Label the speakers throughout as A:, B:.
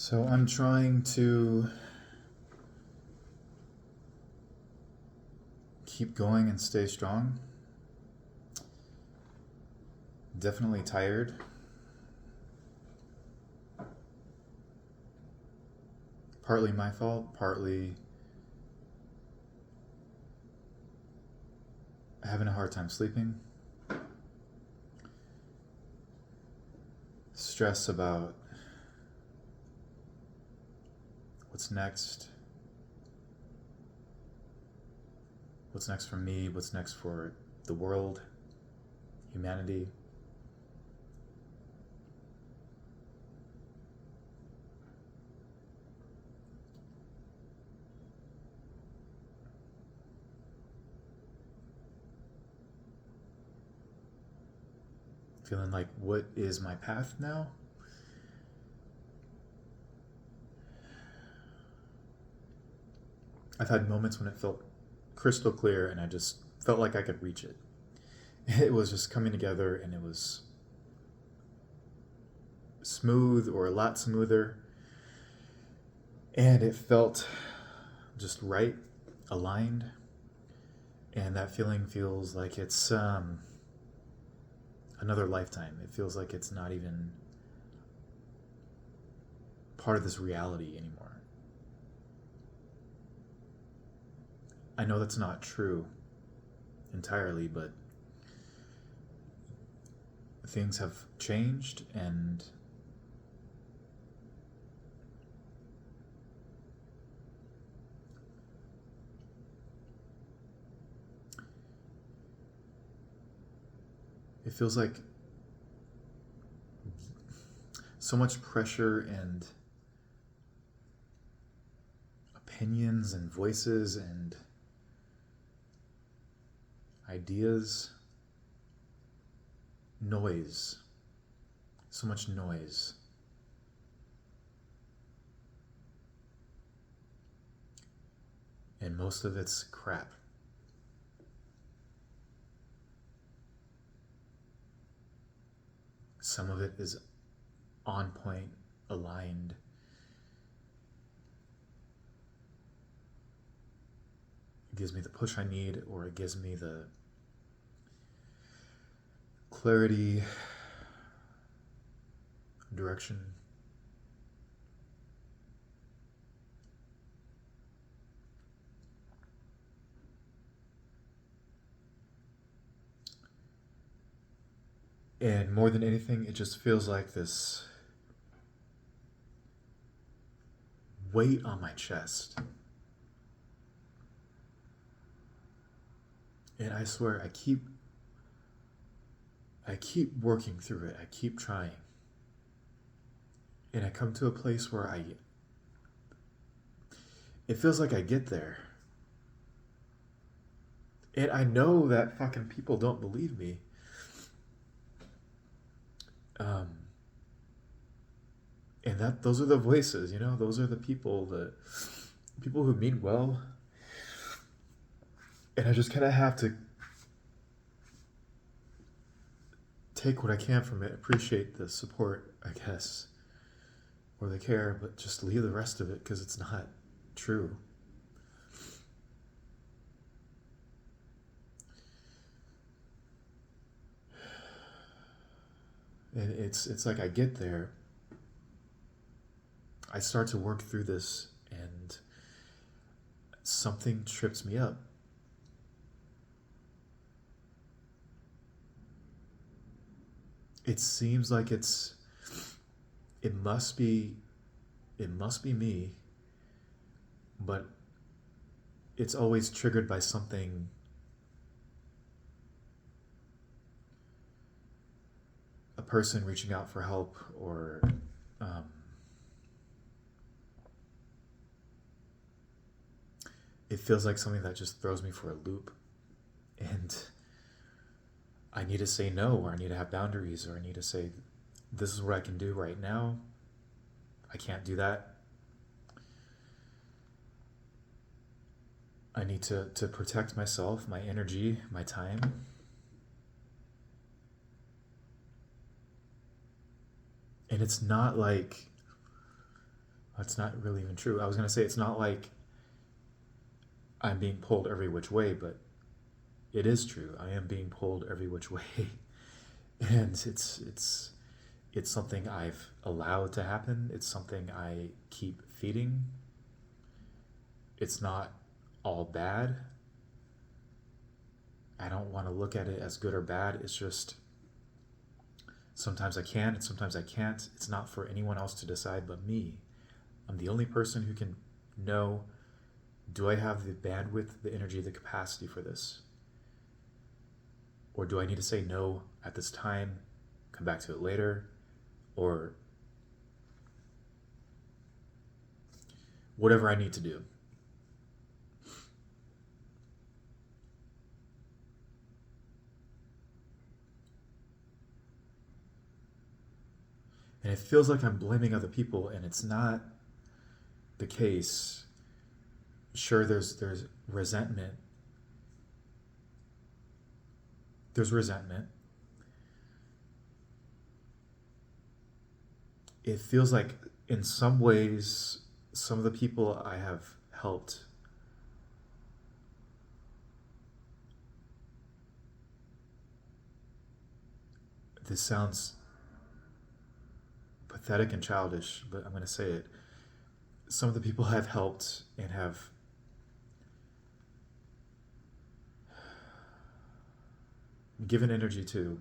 A: So I'm trying to keep going and stay strong. Definitely tired. Partly my fault, partly having a hard time sleeping. Stress about what's next. What's next for me? What's next for the world, humanity? Feeling like, what is my path now? I've had moments when it felt crystal clear and I just felt like I could reach it. It was just coming together and it was smooth or a lot smoother. And it felt just right, aligned. And that feeling feels like it's another lifetime. It feels like it's not even part of this reality anymore. I know that's not true entirely, but things have changed and it feels like so much pressure and opinions and voices and ideas, noise, so much noise. And most of it's crap. Some of it is on point, aligned. It gives me the push I need, or it gives me the clarity, direction. And more than anything, it just feels like this weight on my chest. And I swear, I keep working through it. I keep trying. And I come to a place where it feels like I get there. And I know that fucking people don't believe me. Um, and those are the voices, those are the people who mean well. And I just kind of have to take what I can from it, appreciate the support, I guess, or the care, but just leave the rest of it because it's not true. And it's like I get there, I start to work through this, and something trips me up. It seems like it must be me, but it's always triggered by something, a person reaching out for help, or um, it feels like something that just throws me for a loop. And I need to say no, or I need to have boundaries, or I need to say, this is what I can do right now. I can't do that. I need to protect myself, my energy, my time. And it's not like That's not really even true. I was going to say it's not like I'm being pulled every which way, but it is true. I am being pulled every which way. And it's something I've allowed to happen. It's something I keep feeding. It's not all bad. I don't want to look at it as good or bad. It's just sometimes I can and sometimes I can't. It's not for anyone else to decide but me. I'm the only person who can know, do I have the bandwidth, the energy, the capacity for this? Or do I need to say no at this time, come back to it later, or whatever I need to do? And it feels like I'm blaming other people, and it's not the case. Sure, there's resentment. There's resentment. It feels like in some ways, some of the people I have helped this sounds pathetic and childish, but I'm going to say it. Some of the people I've helped and have given energy to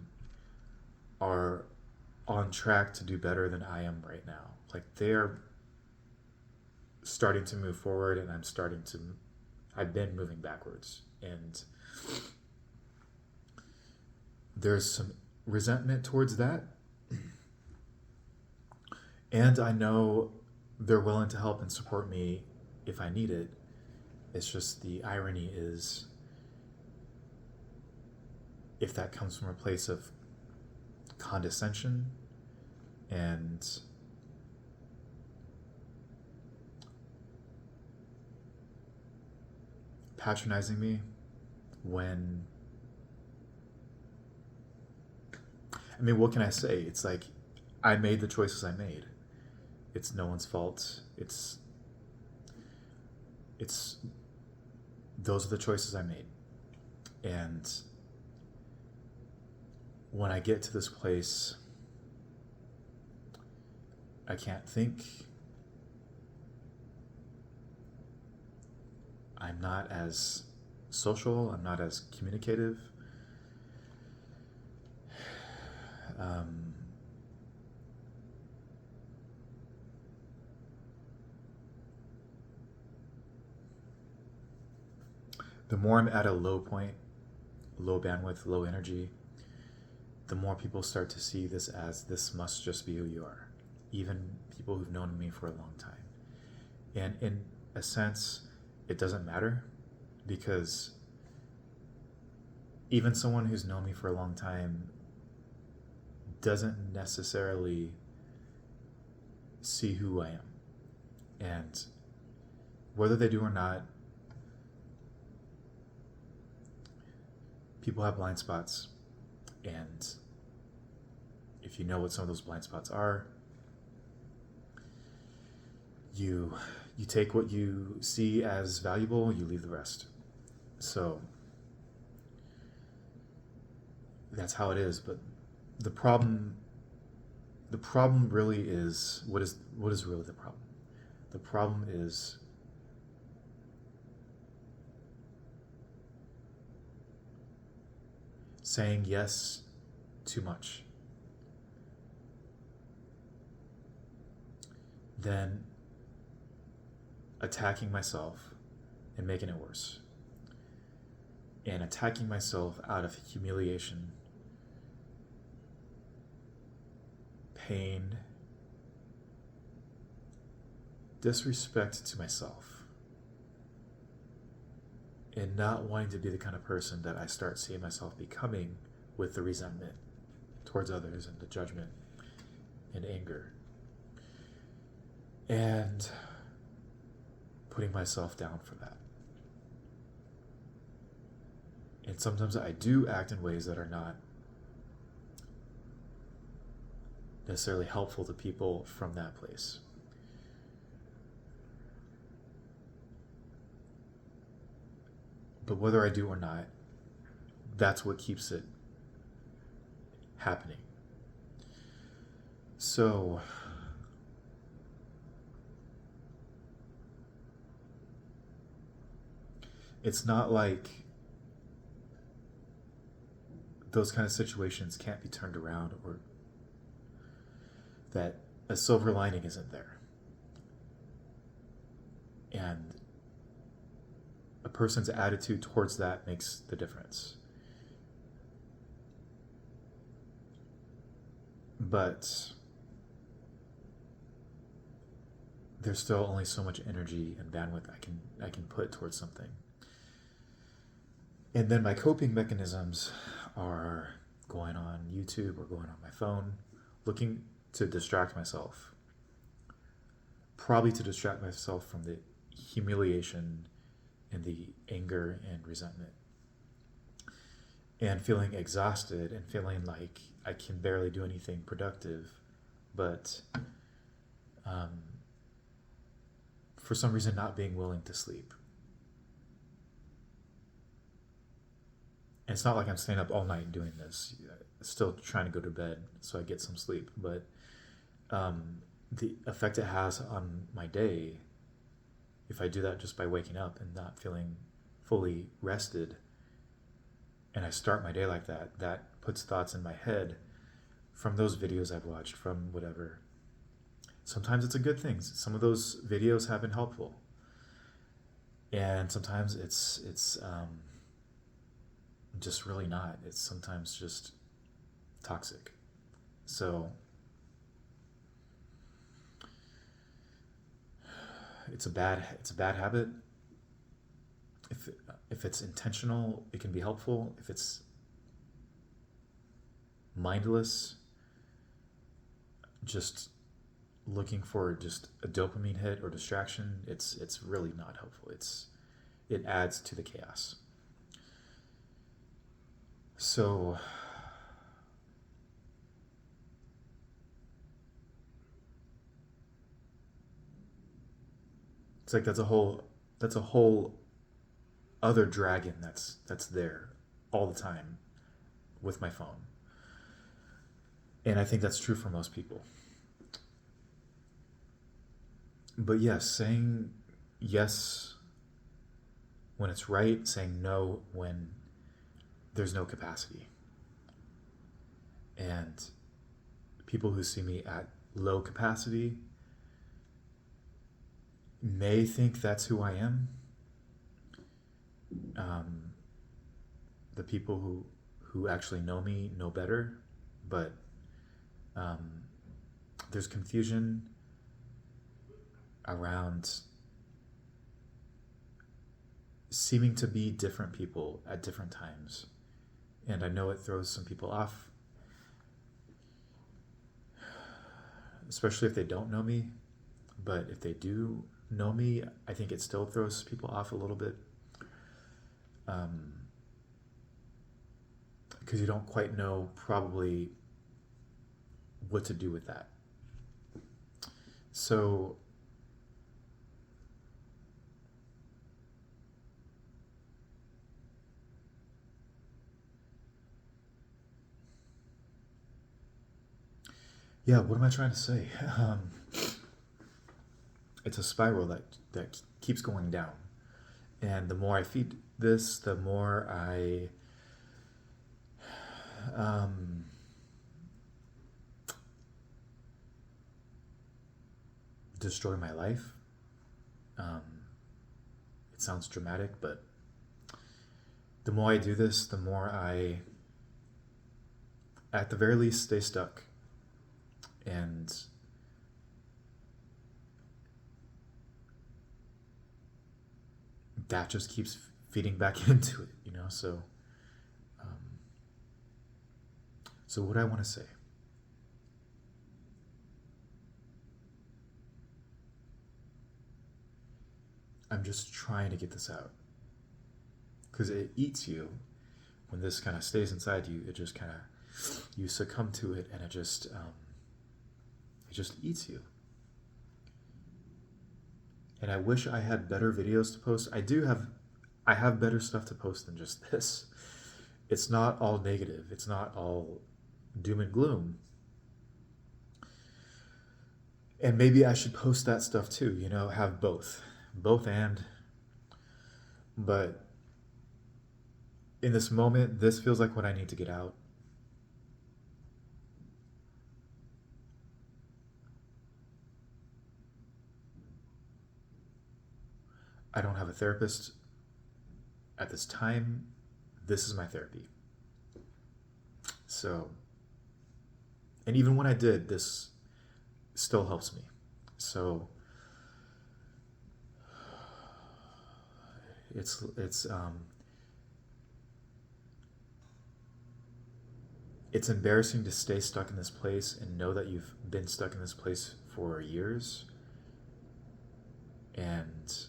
A: are on track to do better than I am right now. Like they are starting to move forward, and I've been moving backwards. And there's some resentment towards that. And I know they're willing to help and support me if I need it. It's just the irony is if that comes from a place of condescension and patronizing me when, I mean, what can I say? It's like I made the choices I made. It's no one's fault. It's those are the choices I made. And when I get to this place, I can't think. I'm not as social. I'm not as communicative. The more I'm at a low point, low bandwidth, low energy, the more people start to see this as this must just be who you are. Even people who've known me for a long time. And in a sense, it doesn't matter because even someone who's known me for a long time doesn't necessarily see who I am. And whether they do or not, people have blind spots. And if you know what some of those blind spots are, you take what you see as valuable, you leave the rest. So that's how it is. But the problem really is what is really the problem? The problem is saying yes too much. Then attacking myself and making it worse. And attacking myself out of humiliation, pain, disrespect to myself, and not wanting to be the kind of person that I start seeing myself becoming with the resentment towards others and the judgment and anger. And putting myself down for that. And sometimes I do act in ways that are not necessarily helpful to people from that place. But whether I do or not, that's what keeps it happening. So it's not like those kind of situations can't be turned around, or that a silver lining isn't there. And a person's attitude towards that makes the difference. But there's still only so much energy and bandwidth I can put towards something. And then my coping mechanisms are going on YouTube or going on my phone, looking to distract myself. Probably to distract myself from the humiliation and the anger and resentment. And feeling exhausted and feeling like I can barely do anything productive, but for some reason not being willing to sleep. And it's not like I'm staying up all night doing this. Still trying to go to bed so I get some sleep. But the effect it has on my day, if I do that just by waking up and not feeling fully rested, and I start my day like that, that puts thoughts in my head from those videos I've watched, from whatever. Sometimes it's a good thing. Some of those videos have been helpful. And sometimes it's just really not. It's sometimes just toxic. So it's a bad habit. If it's intentional, it can be helpful. If it's mindless, just looking for just a dopamine hit or distraction, it's really not helpful. It adds to the chaos. So it's like that's a whole other dragon that's there all the time with my phone. And I think that's true for most people. But yes, saying yes when it's right, saying no when there's no capacity. And people who see me at low capacity may think that's who I am. The people who actually know me know better, but there's confusion around seeming to be different people at different times. And I know it throws some people off, especially if they don't know me. But if they do know me, I think it still throws people off a little bit. Because you don't quite know probably what to do with that. So yeah, what am I trying to say? It's a spiral that keeps going down. And the more I feed this, the more I destroy my life. It sounds dramatic, but the more I do this, the more I, at the very least, stay stuck. And that just keeps feeding back into it, you know? So what do I want to say? I'm just trying to get this out. Because it eats you. When this kind of stays inside you, it just kind of, you succumb to it, and it just eats you. And I wish I had better videos to post. I I have better stuff to post than just this. It's not all negative. It's not all doom and gloom. And maybe I should post that stuff too, have both. Both and. But in this moment, this feels like what I need to get out. I don't have a therapist at this time. This is my therapy. So, and even when I did, this still helps me. So, it's embarrassing to stay stuck in this place and know that you've been stuck in this place for years, and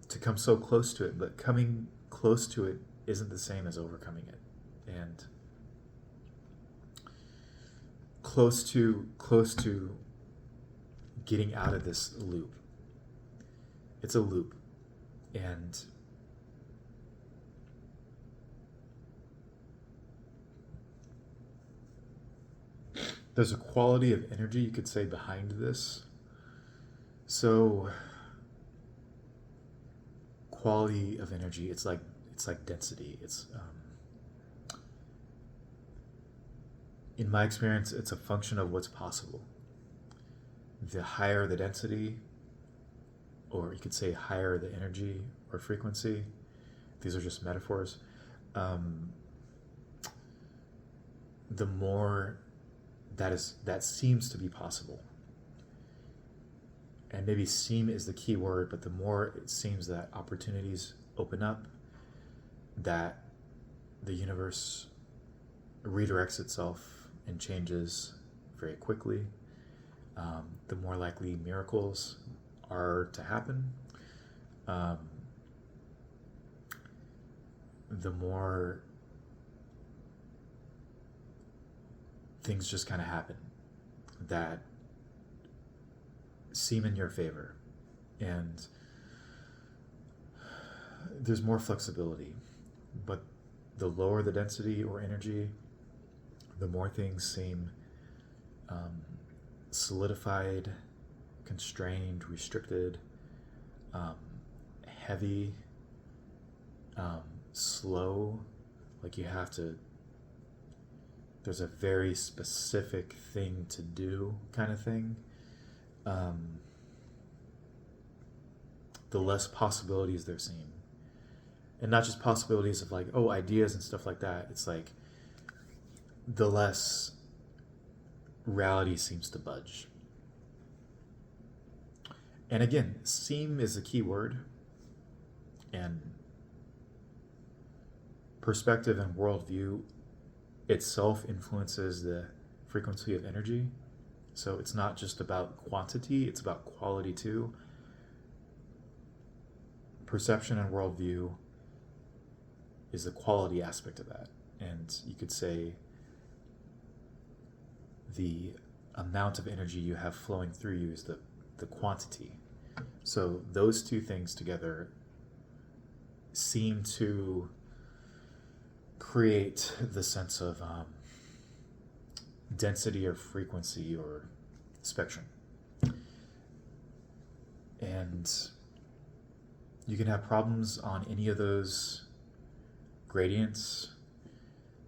A: to come so close to it, but coming close to it isn't the same as overcoming it. And close to getting out of this loop. It's a loop. And there's a quality of energy, you could say, behind this. So quality of energy, it's like density. It's in my experience, it's a function of what's possible. The higher the density, or you could say higher the energy or frequency, these are just metaphors, the more that seems to be possible. And maybe seem is the key word, but the more it seems that opportunities open up, that the universe redirects itself and changes very quickly, the more likely miracles are to happen. The more things just kind of happen that seem in your favor, and there's more flexibility. But the lower the density or energy, the more things seem solidified, constrained, restricted, heavy, slow. Like there's a very specific thing to do kind of thing. The less possibilities there seem. And not just possibilities of like, ideas and stuff like that. It's like the less reality seems to budge. And again, seem is a key word. And perspective and worldview itself influences the frequency of energy. So it's not just about quantity, it's about quality too. Perception and worldview is the quality aspect of that. And you could say the amount of energy you have flowing through you is the quantity. So those two things together seem to create the sense of density or frequency or spectrum. And you can have problems on any of those gradients.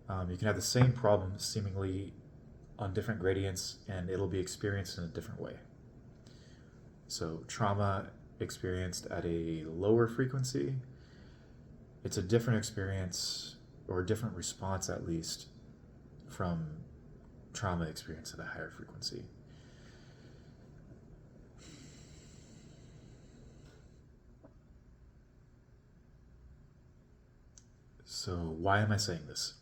A: You can have the same problem seemingly on different gradients, and it'll be experienced in a different way. So trauma experienced at a lower frequency, it's a different experience, or a different response at least, from trauma experienced at a higher frequency. So why am I saying this?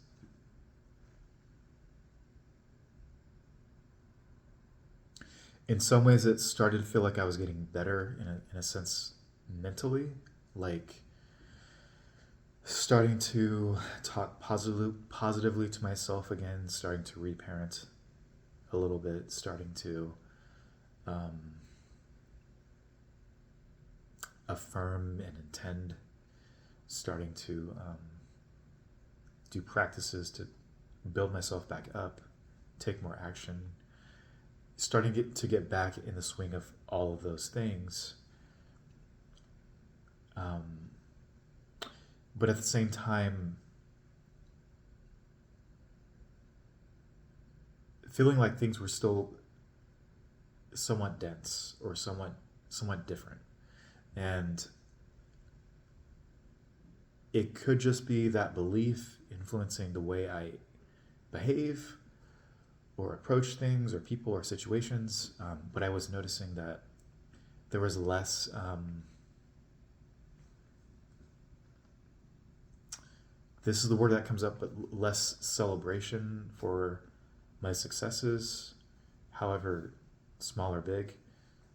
A: In some ways, it started to feel like I was getting better in a sense mentally, like starting to talk positively to myself again, starting to reparent a little bit, starting to um, affirm and intend, starting to do practices to build myself back up, take more action, starting to get back in the swing of all of those things. But at the same time, feeling like things were still somewhat dense or somewhat different. And it could just be that belief influencing the way I behave or approach things or people or situations. But I was noticing that there was less this is the word that comes up, but less celebration for my successes, however small or big.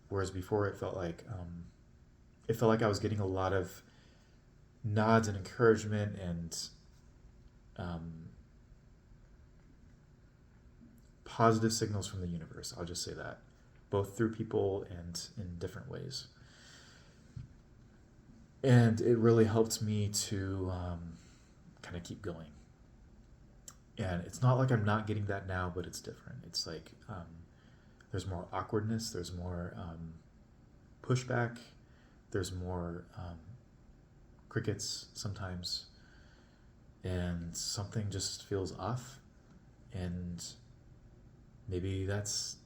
A: Whereas before it felt like I was getting a lot of nods and encouragement and positive signals from the universe. I'll just say that, both through people and in different ways. And it really helped me to kind of keep going. And it's not like I'm not getting that now, but it's different. It's like there's more awkwardness, there's more pushback, there's more crickets sometimes, and something just feels off. And maybe that's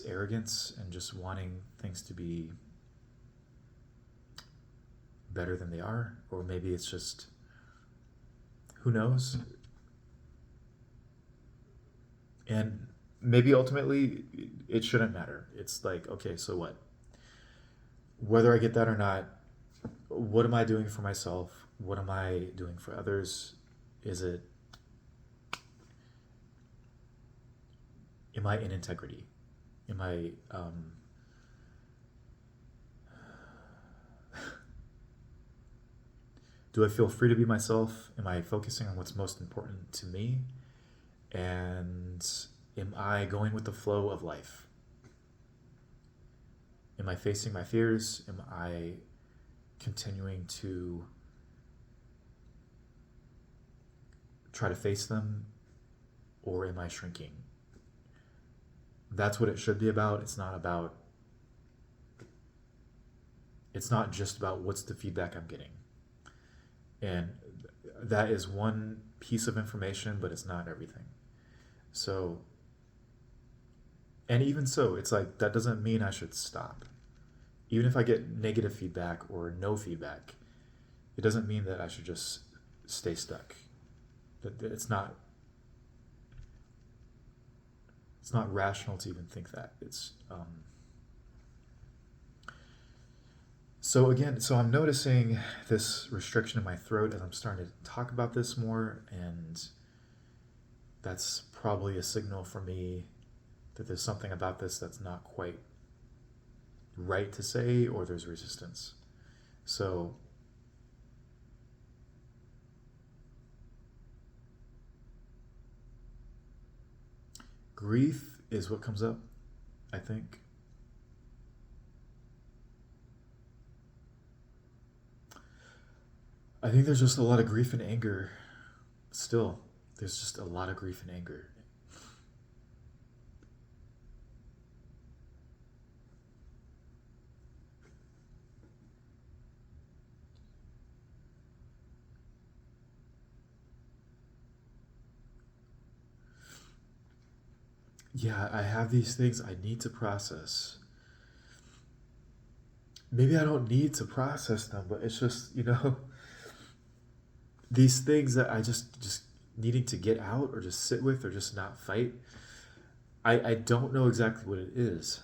A: arrogance and just wanting things to be better than they are, or maybe it's just, who knows? And maybe ultimately it shouldn't matter. It's like, okay, so what? Whether I get that or not, what am I doing for myself? What am I doing for others? Am I in integrity? Am I do I feel free to be myself? Am I focusing on what's most important to me? And am I going with the flow of life? Am I facing my fears? Am I continuing to try to face them? Or am I shrinking? That's what it should be about. It's not just about what's the feedback I'm getting. And that is one piece of information, but it's not everything. So, and even so, it's like, that doesn't mean I should stop. Even if I get negative feedback or no feedback, it doesn't mean that I should just stay stuck. It's not rational to even think that. So I'm noticing this restriction in my throat as I'm starting to talk about this more, and that's probably a signal for me that there's something about this that's not quite right to say, or there's resistance. So grief is what comes up, I think. I think there's just a lot of grief and anger still. There's just a lot of grief and anger. Yeah, I have these things I need to process. Maybe I don't need to process them, but it's just, these things that I just needing to get out or just sit with or just not fight. I don't know exactly what it is.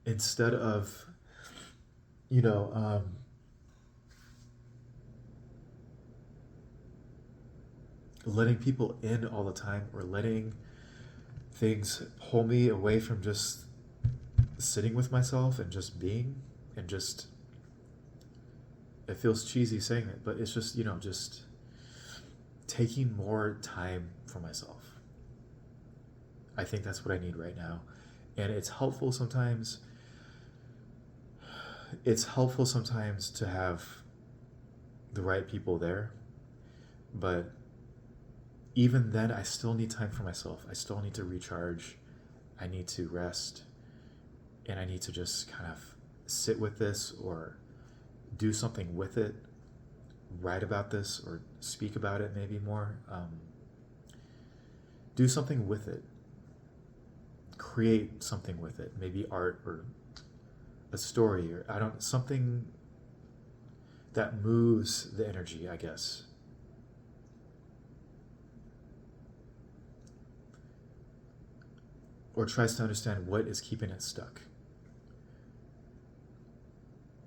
A: Instead of, letting people in all the time, or letting things pull me away from just sitting with myself and just being and just It feels cheesy saying it, but it's just, just taking more time for myself. I think that's what I need right now. And it's helpful sometimes. It's helpful sometimes to have the right people there. But even then, I still need time for myself. I still need to recharge. I need to rest. And I need to just kind of sit with this or do something with it, write about this or speak about it maybe more. Do something with it. Create something with it. Maybe art or a story or something that moves the energy, I guess. Or tries to understand what is keeping it stuck.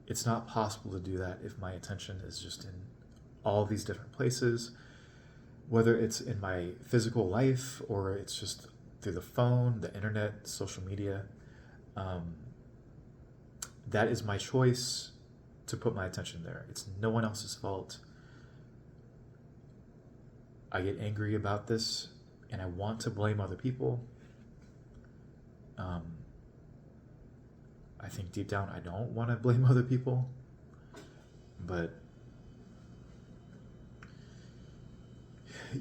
A: It's not possible to do that if my attention is just in all these different places, whether it's in my physical life or it's just through the phone, the internet, social media. That is my choice to put my attention there. It's no one else's fault. I get angry about this and I want to blame other people. I think deep down I don't want to blame other people, but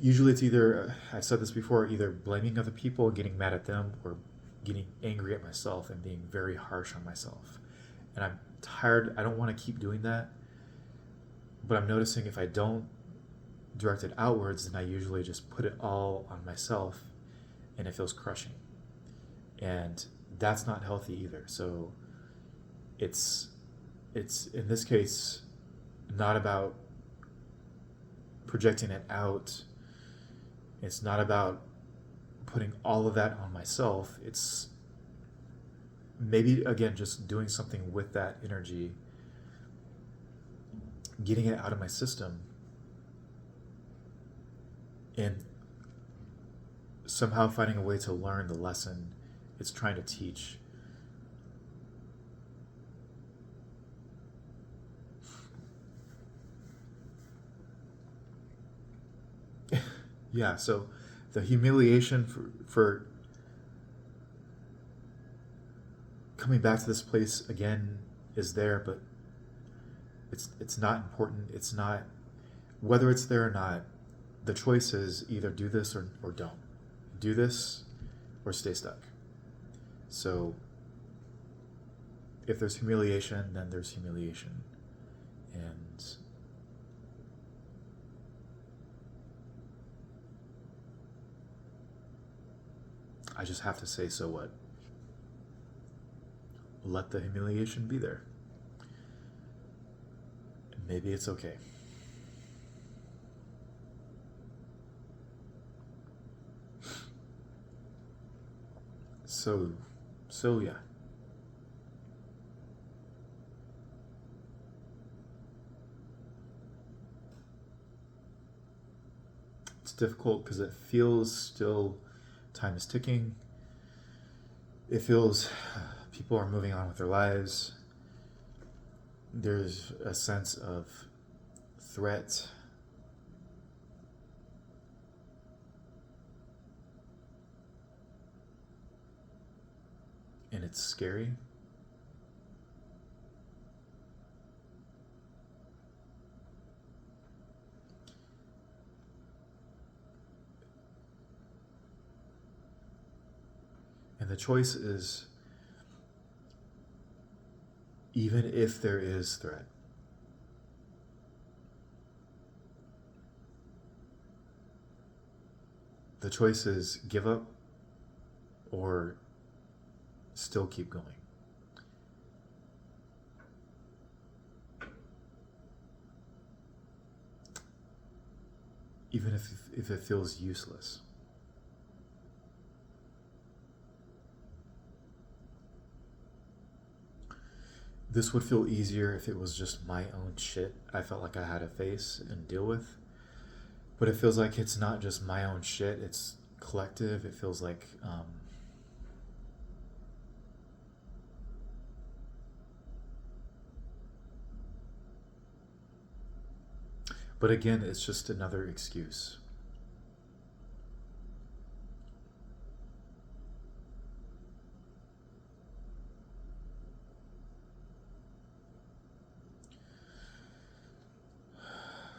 A: usually it's either, I've said this before, either blaming other people, getting mad at them, or getting angry at myself and being very harsh on myself. And I'm tired. I don't want to keep doing that, but I'm noticing if I don't direct it outwards, then I usually just put it all on myself and it feels crushing. And that's not healthy either. So it's in this case not about projecting it out. It's not about putting all of that on myself. It's maybe, again, just doing something with that energy, getting it out of my system, and somehow finding a way to learn the lesson it's trying to teach. Yeah, so the humiliation for coming back to this place again is there, but it's not important. It's not, whether it's there or not, the choice is either do this or don't. Do this or stay stuck. So if there's humiliation, then there's humiliation. And I just have to say, so what? Let the humiliation be there. Maybe it's okay. So yeah. It's difficult because it feels still time is ticking. It feels people are moving on with their lives. There's a sense of threat. And it's scary. And the choice is, even if there is threat, the choice is give up or still keep going. Even if it feels useless. This would feel easier if it was just my own shit I felt like I had to face and deal with. But it feels like it's not just my own shit, it's collective. It feels like But again, it's just another excuse.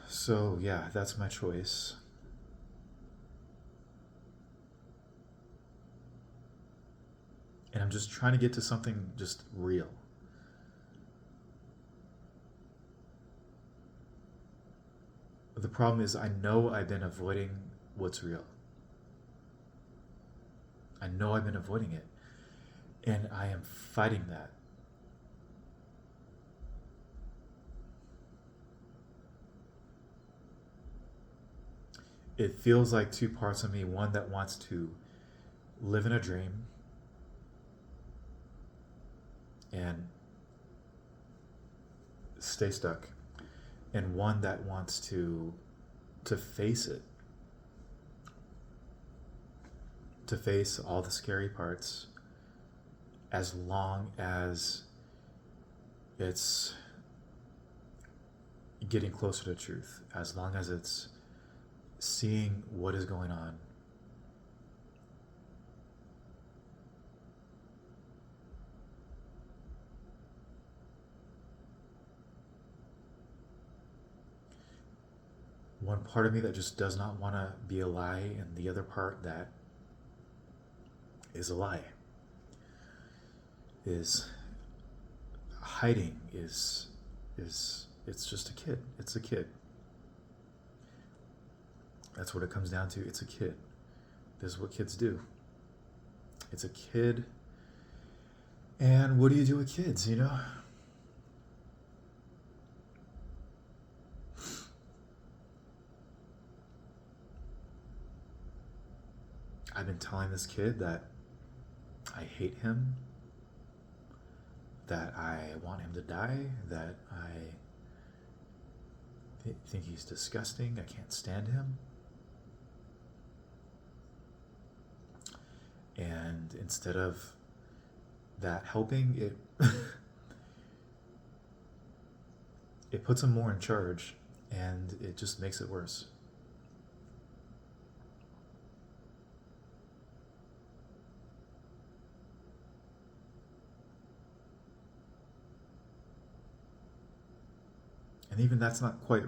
A: So, yeah, that's my choice. And I'm just trying to get to something just real. The problem is, I know I've been avoiding what's real. I know I've been avoiding it. And I am fighting that. It feels like two parts of me, one that wants to live in a dream and stay stuck, and one that wants to face it, to face all the scary parts, as long as it's getting closer to truth, as long as it's seeing what is going on. One part of me that just does not want to be a lie, and the other part that is a lie, is hiding, is it's just a kid. It's a kid. That's what it comes down to. It's a kid. This is what kids do. It's a kid. And what do you do with kids, you know? I've been telling this kid that I hate him, that I want him to die, that I think he's disgusting, I can't stand him. And instead of that helping, it puts him more in charge, and it just makes it worse. And even that's not quite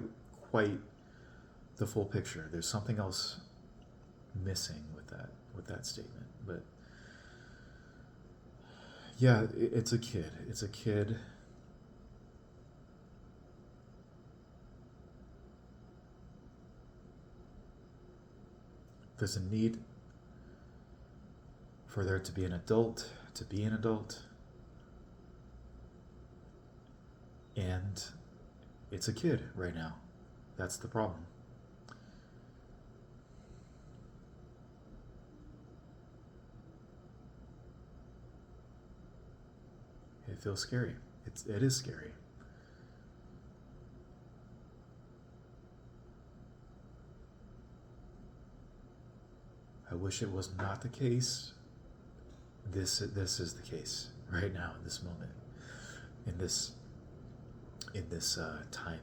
A: the full picture. There's something else missing with that statement. But yeah, it's a kid. It's a kid. There's a need for there to be an adult, to be an adult. And it's a kid right now. That's the problem. It feels scary. It is scary. I wish it was not the case. This is the case right now, in this moment, in this time.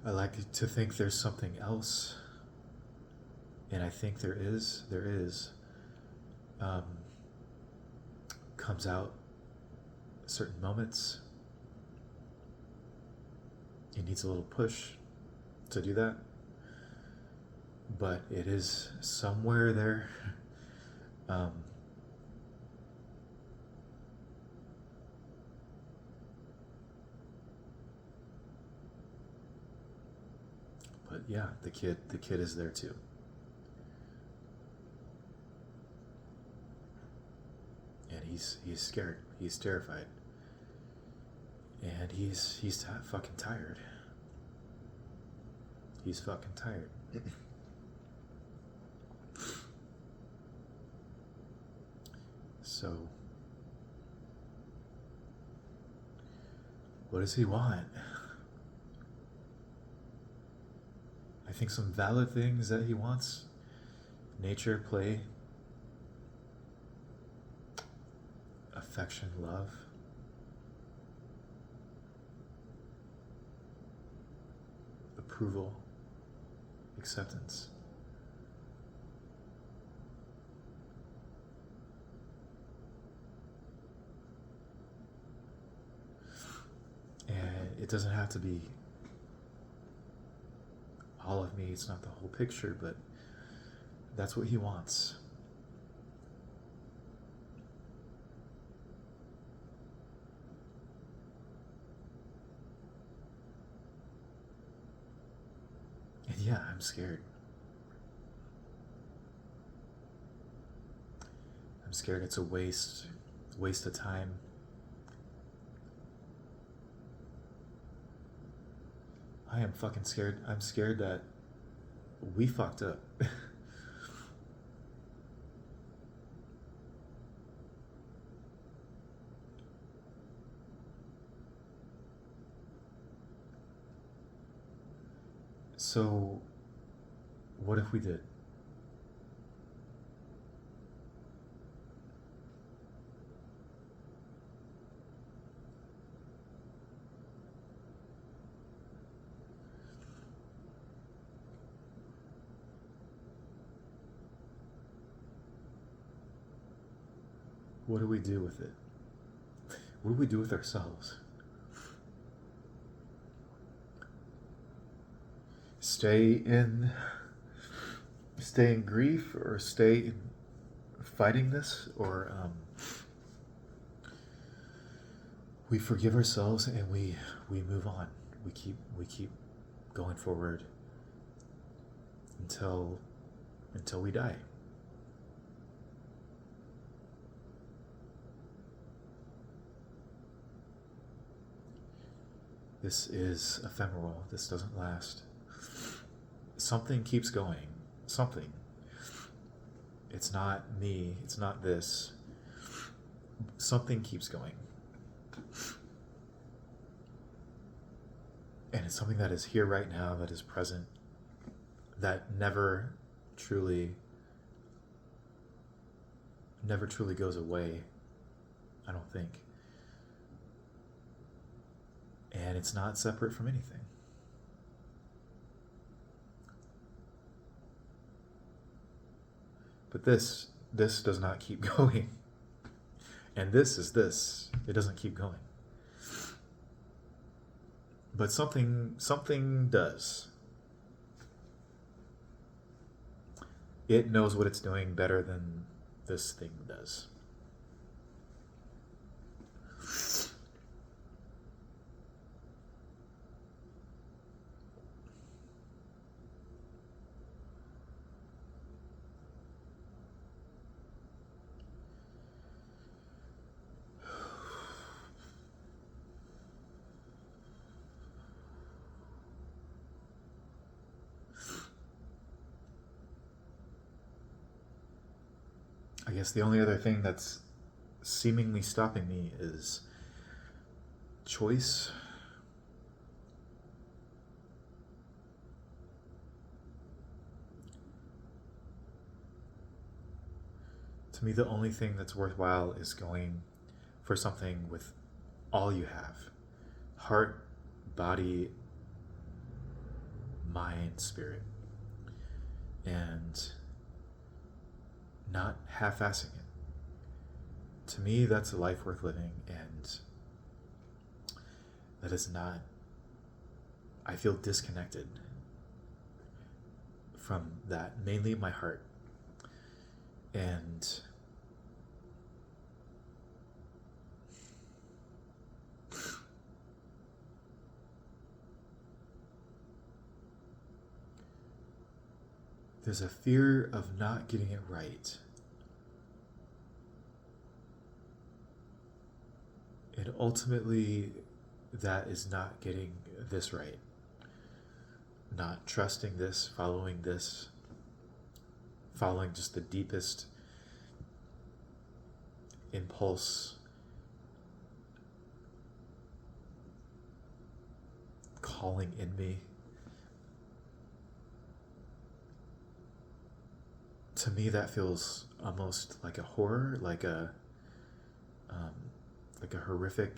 A: I like to think there's something else, and I think there is. Comes out certain moments. It needs a little push to do that, but it is somewhere there. But yeah, the kid is there too. And he's scared. He's terrified. And he's fucking tired. He's fucking tired. So, what does he want? I think some valid things that he wants nature, play, affection, love. Approval, acceptance. And it doesn't have to be all of me, it's not the whole picture, but that's what he wants. And yeah, I'm scared. I'm scared it's a waste of time. I am fucking scared. I'm scared that we fucked up. So, what if we did? What do we do with it? What do we do with ourselves? Stay in grief, or stay in fighting this, or we forgive ourselves and we move on. We keep going forward until we die. This is ephemeral. This doesn't last. Something keeps going. Something. It's not me. It's not this. Something keeps going. And it's something that is here right now, that is present, that never truly goes away, I don't think. And it's not separate from anything. But this does not keep going. And this is this. It doesn't keep going. But something does. It knows what it's doing better than this thing does. I guess the only other thing that's seemingly stopping me is choice. To me, the only thing that's worthwhile is going for something with all you have: heart, body, mind, spirit. And not half-assing it. To me, that's a life worth living, and that is not... I feel disconnected from that, mainly my heart. And there's a fear of not getting it right. And ultimately, that is not getting this right. Not trusting this, following just the deepest impulse, calling in me to me that feels almost like a horror, um, like a horrific,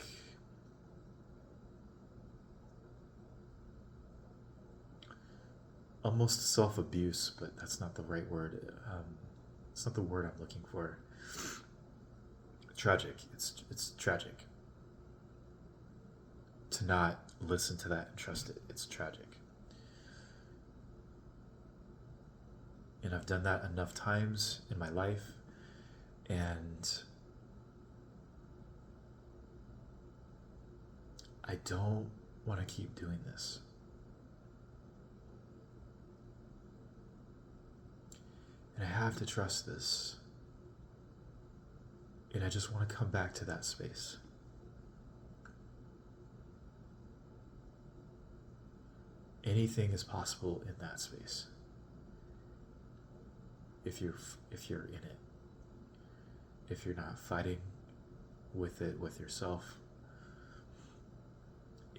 A: almost self-abuse, but that's not the right word. It's not the word I'm looking for. Tragic. It's tragic to not listen to that and trust it. It's tragic. And I've done that enough times in my life, and I don't want to keep doing this. And I have to trust this. And I just want to come back to that space. Anything is possible in that space. If you're in it. If you're not fighting with it, with yourself,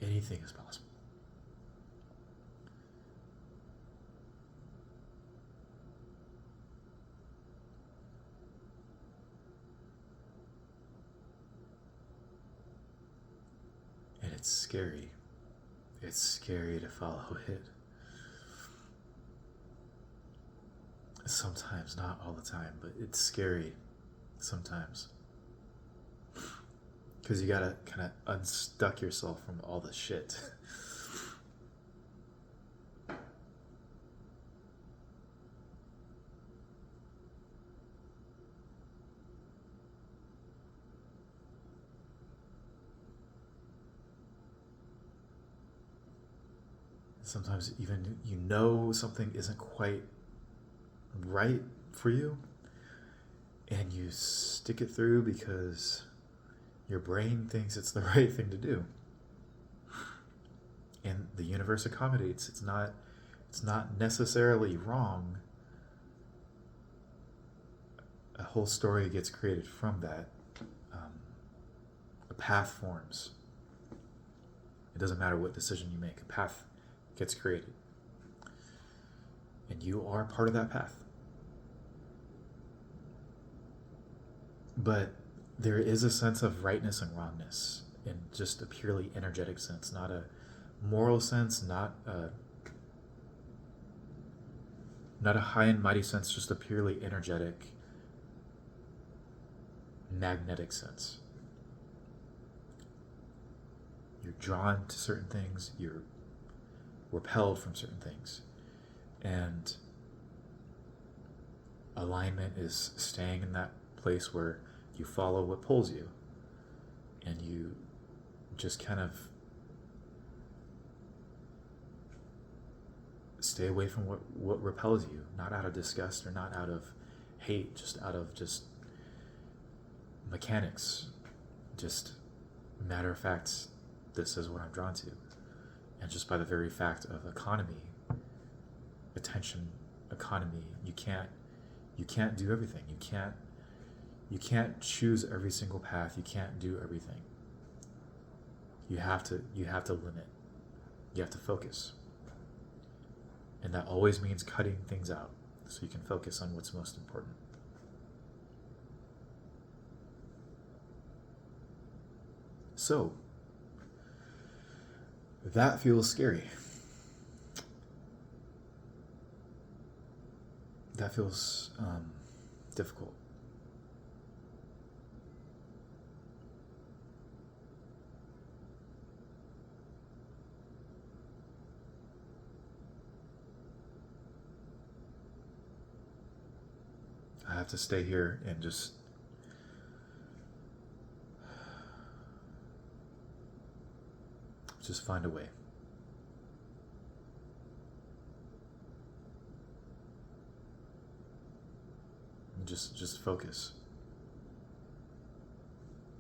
A: anything is possible. And it's scary. It's scary to follow it. Sometimes, not all the time, but it's scary sometimes. Because you gotta kind of unstuck yourself from all the shit. Sometimes even you know something isn't quite right for you, and you stick it through because your brain thinks it's the right thing to do, and the universe accommodates. It's not necessarily wrong. A whole story gets created from that. A path forms. It doesn't matter what decision you make, a path gets created, and you are part of that path. But there is a sense of rightness and wrongness in just a purely energetic sense, not a moral sense, not a high and mighty sense, just a purely energetic, magnetic sense. You're drawn to certain things, you're repelled from certain things, and alignment is staying in that place where you follow what pulls you, and you just kind of stay away from what repels you, not out of disgust or not out of hate, just out of just mechanics, just matter of fact, this is what I'm drawn to. And just by the very fact of economy, attention economy, you can't do everything. You can't choose every single path. You can't do everything. You have to limit. You have to focus. And that always means cutting things out so you can focus on what's most important. So, that feels scary. That feels difficult. I have to stay here and just find a way. And just focus.